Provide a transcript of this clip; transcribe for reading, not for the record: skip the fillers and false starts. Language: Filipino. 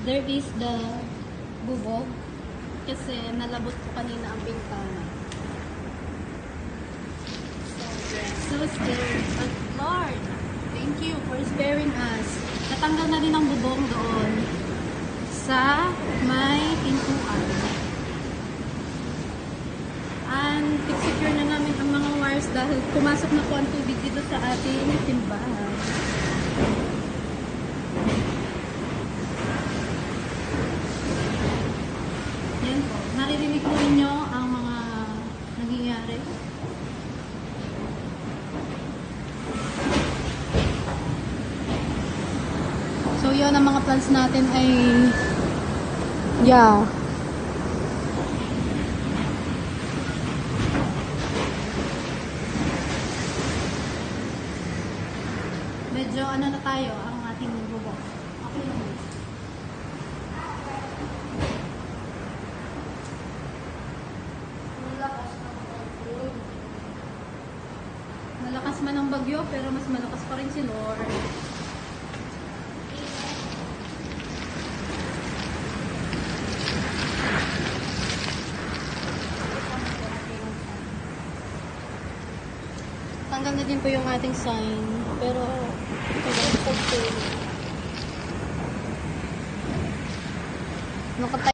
There is the bubog. Kasi nalabot ko kanina ang bintana. So scared. But Lord, thank you for sparing us. Natanggal na din ang bubong doon sa may pintuan. And secure na namin ang mga wires dahil pumasok na po ang tubig dito sa ating simbahan. Yan po. Naririnig po ninyo ang mga nangyayari. So yun, ang mga plans natin ay medyo ano na tayo ang ating bubong. Okay lang. Malakas man ang bagyo, pero mas malakas pa rin si Lord. Tanggal na din po yung ating sign, pero okay. Nakatay